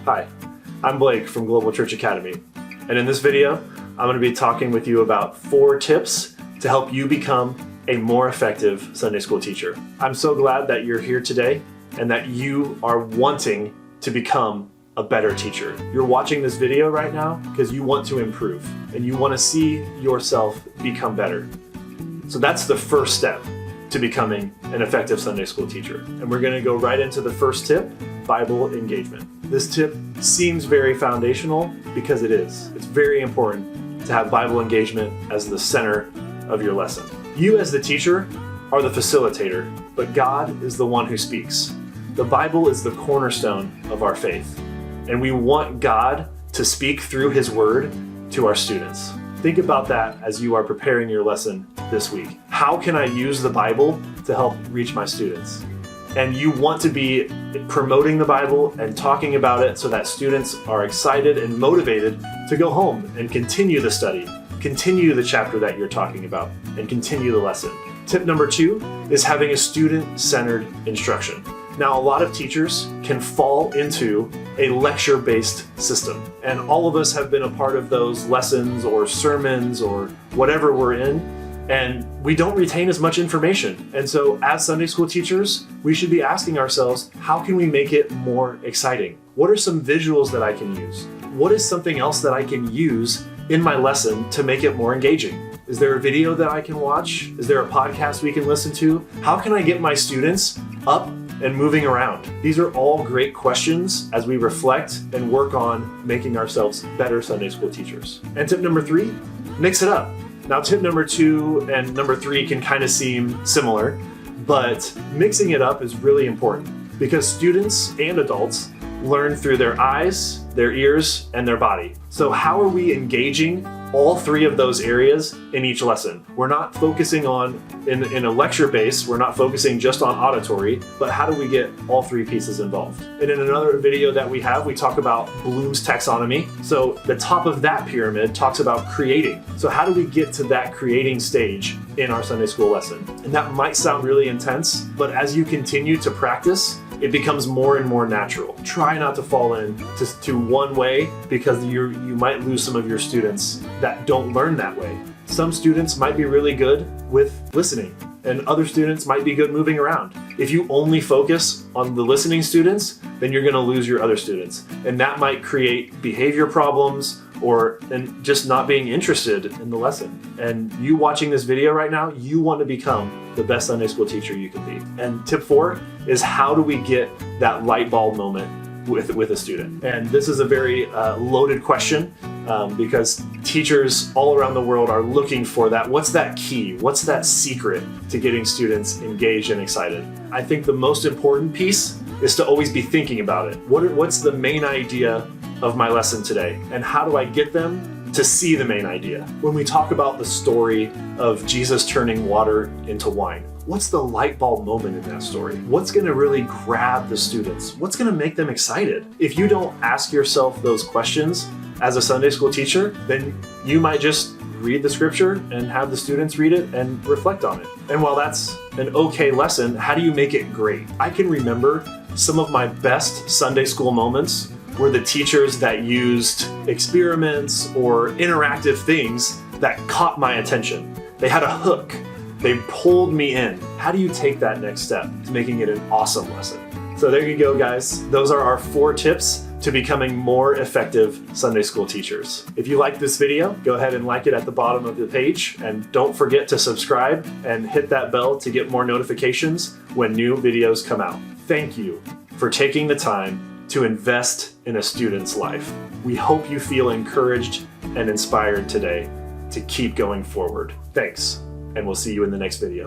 Hi, I'm Blake from Global Church Academy, and in this video, I'm going to be talking with you about 4 tips to help you become a more effective Sunday school teacher. I'm so glad that you're here today and that you are wanting to become a better teacher. You're watching this video right now because you want to improve and you want to see yourself become better. So that's the first step to becoming an effective Sunday school teacher. And we're going to go right into the first tip, Bible engagement. This tip seems very foundational because it is. It's very important to have Bible engagement as the center of your lesson. You as the teacher are the facilitator, but God is the one who speaks. The Bible is the cornerstone of our faith, and we want God to speak through His Word to our students. Think about that as you are preparing your lesson this week. How can I use the Bible to help reach my students? And you want to be promoting the Bible and talking about it so that students are excited and motivated to go home and continue the study, continue the chapter that you're talking about, and continue the lesson. Tip number 2 is having a student-centered instruction. Now, a lot of teachers can fall into a lecture-based system, and all of us have been a part of those lessons or sermons or whatever we're in, and we don't retain as much information. And so as Sunday school teachers, we should be asking ourselves, how can we make it more exciting? What are some visuals that I can use? What is something else that I can use in my lesson to make it more engaging? Is there a video that I can watch? Is there a podcast we can listen to? How can I get my students up and moving around? These are all great questions as we reflect and work on making ourselves better Sunday school teachers. And tip number 3, mix it up. Now, tip number 2 and number 3 can kind of seem similar, but mixing it up is really important because students and adults learn through their eyes, their ears, and their body. So how are we engaging all 3 of those areas in each lesson? We're not focusing on, in a lecture base, we're not focusing just on auditory, but how do we get all 3 pieces involved? And in another video that we have, we talk about Bloom's taxonomy. So the top of that pyramid talks about creating. So how do we get to that creating stage in our Sunday school lesson? And that might sound really intense, but as you continue to practice, it becomes more and more natural. Try not to fall into one way because you might lose some of your students that don't learn that way. Some students might be really good with listening, and other students might be good moving around. If you only focus on the listening students, then you're gonna lose your other students. And that might create behavior problems and just not being interested in the lesson. And you watching this video right now, you want to become the best Sunday school teacher you can be. And tip 4 is how do we get that light bulb moment with a student? And this is a very loaded question because teachers all around the world are looking for that. What's that key? What's that secret to getting students engaged and excited? I think the most important piece is to always be thinking about it. What's the main idea of my lesson today? And how do I get them to see the main idea? When we talk about the story of Jesus turning water into wine, what's the light bulb moment in that story? What's gonna really grab the students? What's gonna make them excited? If you don't ask yourself those questions as a Sunday school teacher, then you might just read the scripture and have the students read it and reflect on it. And while that's an okay lesson, how do you make it great? I can remember some of my best Sunday school moments were the teachers that used experiments or interactive things that caught my attention. They had a hook. They pulled me in. How do you take that next step to making it an awesome lesson? So there you go, guys. Those are our 4 tips to becoming more effective Sunday school teachers. If you like this video, go ahead and like it at the bottom of the page, and don't forget to subscribe and hit that bell to get more notifications when new videos come out. Thank you for taking the time to invest in a student's life. We hope you feel encouraged and inspired today to keep going forward. Thanks, and we'll see you in the next video.